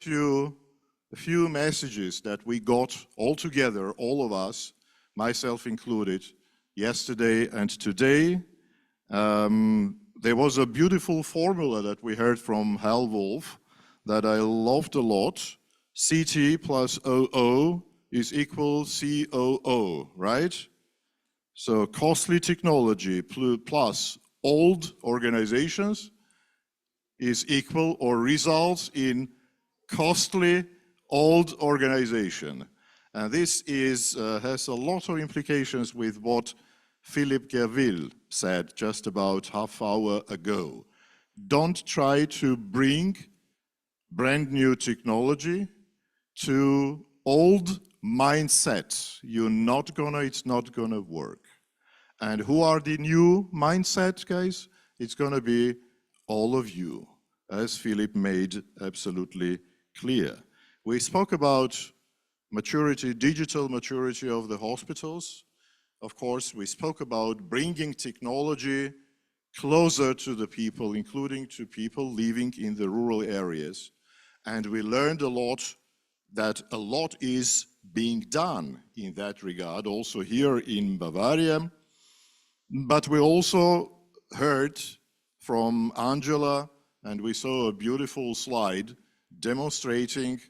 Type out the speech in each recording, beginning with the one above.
to a few messages that we got all together, all of us, myself included, yesterday and today. There was a beautiful formula that we heard from Hal Wolf that I loved a lot. CT plus OO is equal COO, right? So costly technology plus old organizations is equal or results in costly old organization. And this is, has a lot of implications with what Philippe Gerville said just about half hour ago. Don't try to bring brand new technology to old mindset. It's not gonna work. And who are the new mindset, guys? It's gonna be all of you, as Philippe made absolutely clear. We spoke about maturity, digital maturity of the hospitals. Of course, we spoke about bringing technology closer to the people, including to people living in the rural areas. And we learned a lot that a lot is being done in that regard, also here in Bavaria. But we also heard from Angela, and we saw a beautiful slide demonstrating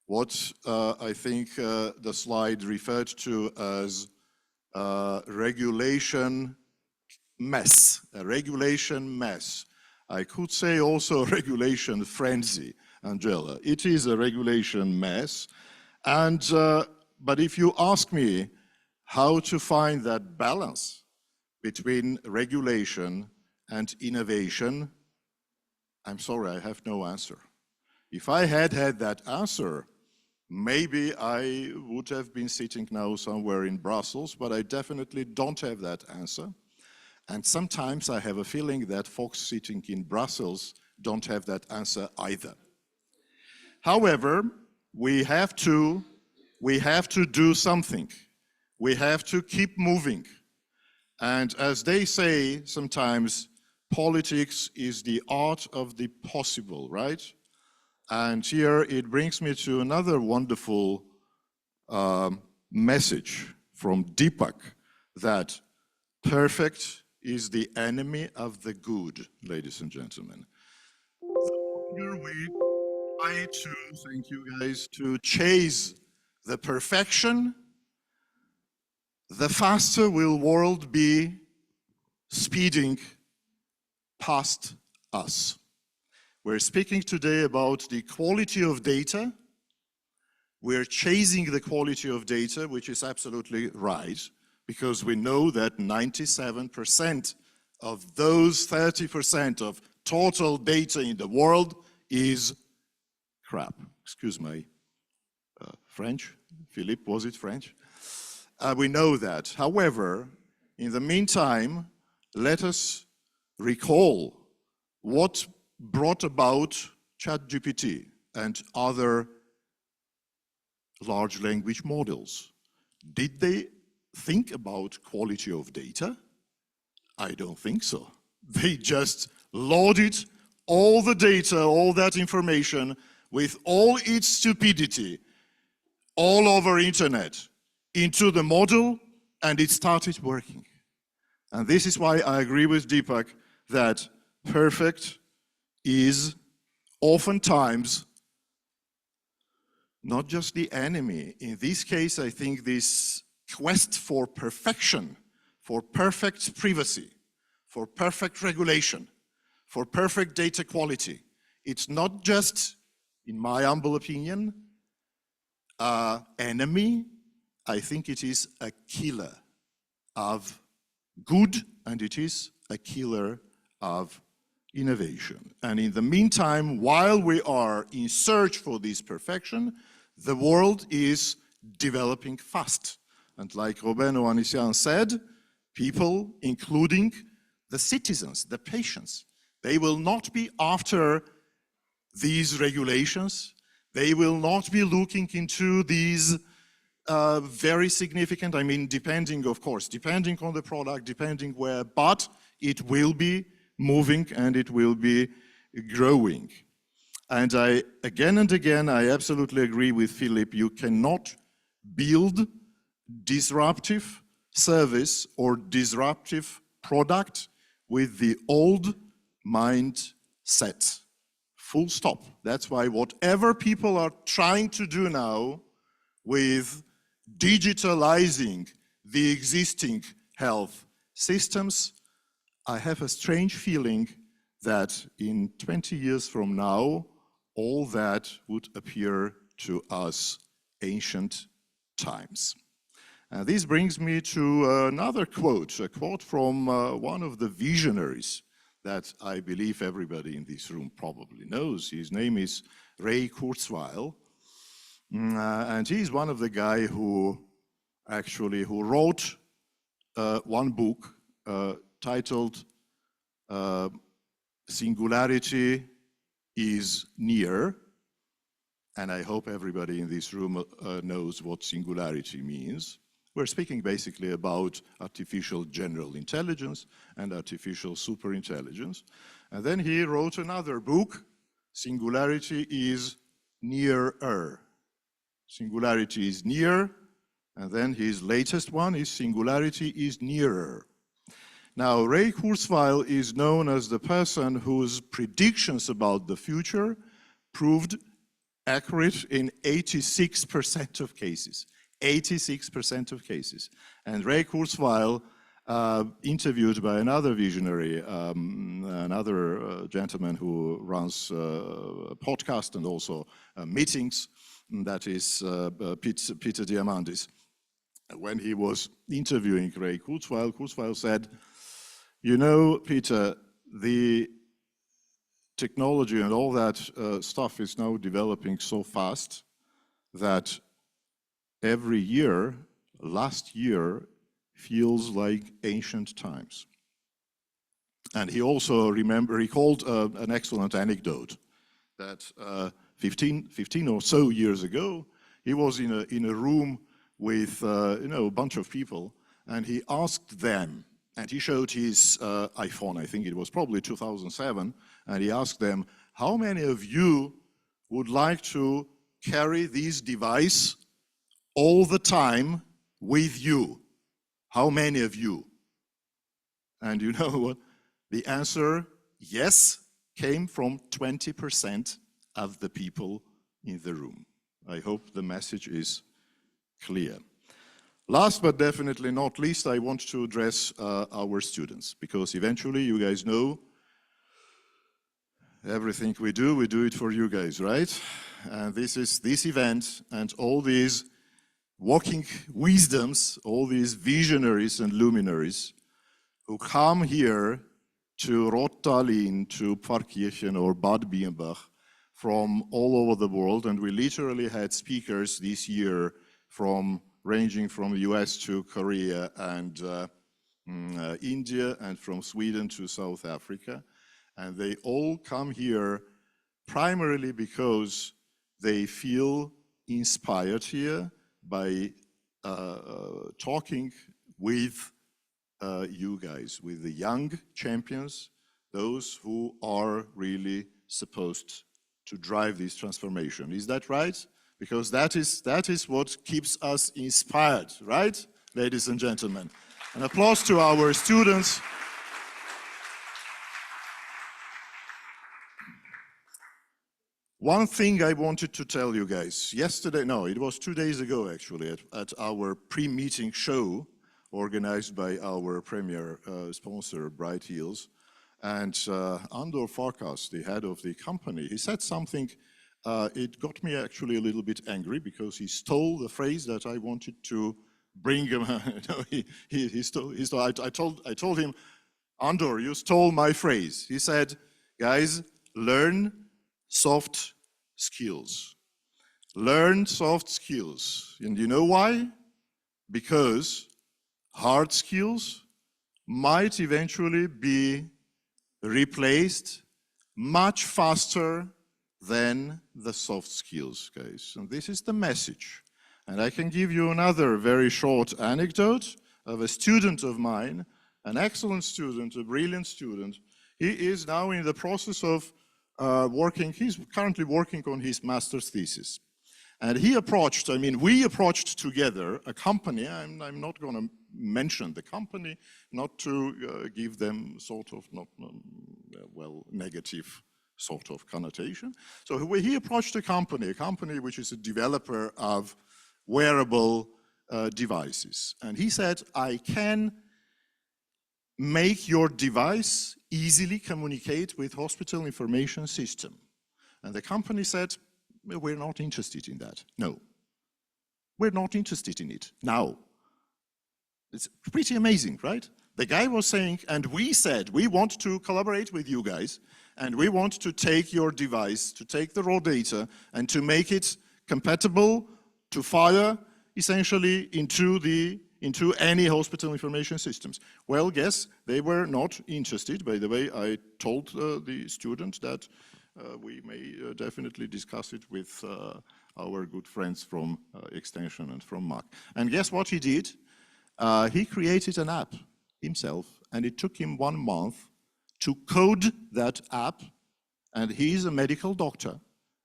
what I think the slide referred to as regulation mess, a regulation mess. I could say also regulation frenzy, Angela. It is a regulation mess. And, but if you ask me how to find that balance between regulation and innovation, I'm sorry, I have no answer. If I had that answer, maybe I would have been sitting now somewhere in Brussels, but I definitely don't have that answer. And sometimes I have a feeling that folks sitting in Brussels don't have that answer either. However, we have to do something. We have to keep moving. And as they say sometimes, politics is the art of the possible, right? And here it brings me to another wonderful message from Deepak, that perfect is the enemy of the good, ladies and gentlemen. The longer we try to, thank you guys, to chase the perfection, the faster will world be speeding past us. We're speaking today about the quality of data. We're chasing the quality of data, which is absolutely right, because we know that 97% of those 30% of total data in the world is crap. Excuse my French. Philippe, was it French? We know that. However, in the meantime, let us recall what brought about ChatGPT and other large language models. Did they think about quality of data? I don't think so. They just loaded all the data, all that information with all its stupidity all over internet into the model, and it started working. And this is why I agree with Deepak that perfect is oftentimes not just the enemy. In this case, I think this quest for perfection, for perfect privacy, for perfect regulation, for perfect data quality, it's not just, in my humble opinion, an enemy. I think it is a killer of good, and it is a killer of innovation. And in the meantime, while we are in search for this perfection, the world is developing fast. And like Robin Ohanessian said, people, including the citizens, the patients, they will not be after these regulations. They will not be looking into these very significant, I mean, depending, of course, depending on the product, depending where, but it will be moving and it will be growing. And again and again, I absolutely agree with Philip. You cannot build disruptive service or disruptive product with the old mindset. Full stop. That's why whatever people are trying to do now with digitalizing the existing health systems, I have a strange feeling that in 20 years from now, all that would appear to us ancient times. And this brings me to another quote, a quote from one of the visionaries that I believe everybody in this room probably knows. His name is Ray Kurzweil, and he's one of the guys who wrote one book titled Singularity is Near, and I hope everybody in this room knows what singularity means. We're speaking basically about artificial general intelligence and artificial superintelligence. And then he wrote another book, Singularity is Nearer. Singularity is near, and then his latest one is Singularity is Nearer. Now, Ray Kurzweil is known as the person whose predictions about the future proved accurate in 86% of cases. 86% of cases. And Ray Kurzweil, interviewed by another visionary, another gentleman who runs a podcast and also meetings, that is Peter Diamandis. When he was interviewing Ray Kurzweil, Kurzweil said, "You know, Peter, the technology and all that stuff is now developing so fast that every year, last year, feels like ancient times." And he also recalled an excellent anecdote that 15 or so years ago, he was in a room with a bunch of people, and he asked them, and he showed his iPhone, I think it was probably 2007, and he asked them, how many of you would like to carry this device all the time with you? How many of you? And you know what? The answer, yes, came from 20% of the people in the room. I hope the message is clear. Last but definitely not least, I want to address our students, because eventually you guys know everything we do it for you guys, right? And this event and all these walking wisdoms, all these visionaries and luminaries who come here to Rottalin, to Pfarrkirchen or Bad Birnbach from all over the world. And we literally had speakers this year ranging from the US to Korea and India, and from Sweden to South Africa. And they all come here primarily because they feel inspired here by talking with you guys, with the young champions, those who are really supposed to drive this transformation. Is that right? Because that is what keeps us inspired, right, ladies and gentlemen? An applause to our students. One thing I wanted to tell you guys, yesterday, no, it was 2 days ago actually, at our pre-meeting show organized by our premier sponsor, Bright Heels, and Andor Farkas, the head of the company, he said something, it got me actually a little bit angry, because he stole the phrase that I wanted to bring him. He stole, I told him, Andor, you stole my phrase. He said, guys, learn soft skills. Learn soft skills. And you know why? Because hard skills might eventually be replaced much faster than the soft skills, guys. And this is the message. And I can give you another very short anecdote of a student of mine, an excellent student, a brilliant student. He is now in the process of he's currently working on his master's thesis. And he approached, I mean, we approached together a company, I'm not going to mention the company, not to give them sort of, well, negative sort of connotation. So he approached a company which is a developer of wearable devices. And he said, I can make your device easily communicate with hospital information system. And the company said, we're not interested in that. No, we're not interested in it now. It's pretty amazing, right? The guy was saying, and we said, we want to collaborate with you guys, and we want to take your device, to take the raw data, and to make it compatible to fire, essentially, into any hospital information systems. Well, guess they were not interested. By the way, I told the student that we may definitely discuss it with our good friends from Extension and from Mac. And guess what he did? He created an app himself, and it took him 1 month to code that app. And he's a medical doctor,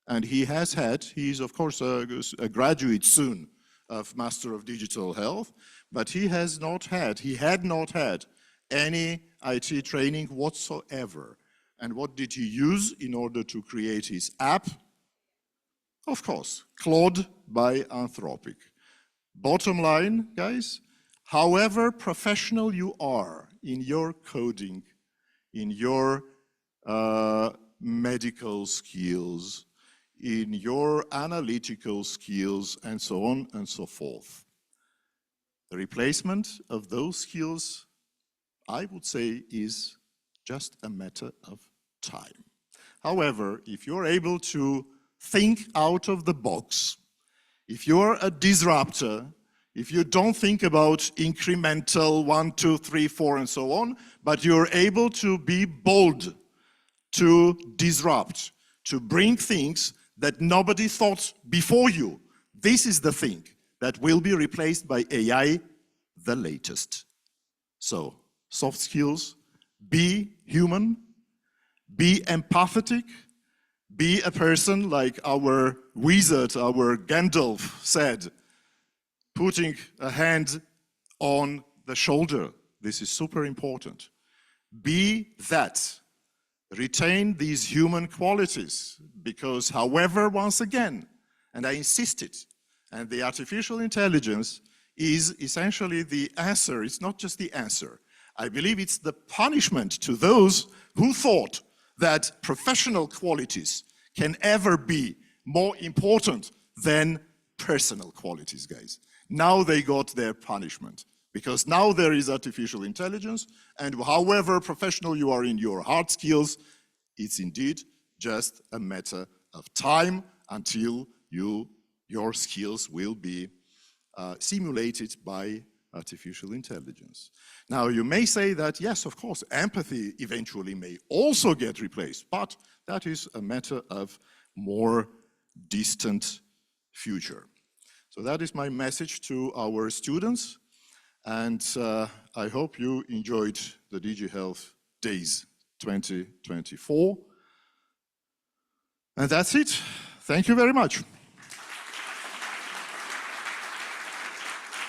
and he's of course a graduate soon of Master of Digital Health, but he had not had any IT training whatsoever. And what did he use in order to create his app? Of course, Claude by Anthropic. Bottom line, guys, however professional you are in your coding, in your medical skills, in your analytical skills, and so on and so forth, the replacement of those skills, I would say, is just a matter of time. However, if you're able to think out of the box, if you're a disruptor, if you don't think about incremental 1, 2, 3, 4, and so on, but you're able to be bold, to disrupt, to bring things that nobody thought before you, this is the thing that will be replaced by AI, the latest. So, soft skills, be human, be empathetic, be a person like our wizard, our Gandalf said, putting a hand on the shoulder. This is super important. Be that. Retain these human qualities, because however, once again, and I insisted, and the artificial intelligence is essentially the answer. It's not just the answer. I believe it's the punishment to those who thought that professional qualities can ever be more important than personal qualities, guys. Now they got their punishment, because now there is artificial intelligence, and however professional you are in your hard skills, it's indeed just a matter of time until your skills will be simulated by artificial intelligence. Now, you may say that, yes, of course, empathy eventually may also get replaced, but that is a matter of more distant future. So that is my message to our students, and I hope you enjoyed the DigiHealth Days 2024. And that's it. Thank you very much.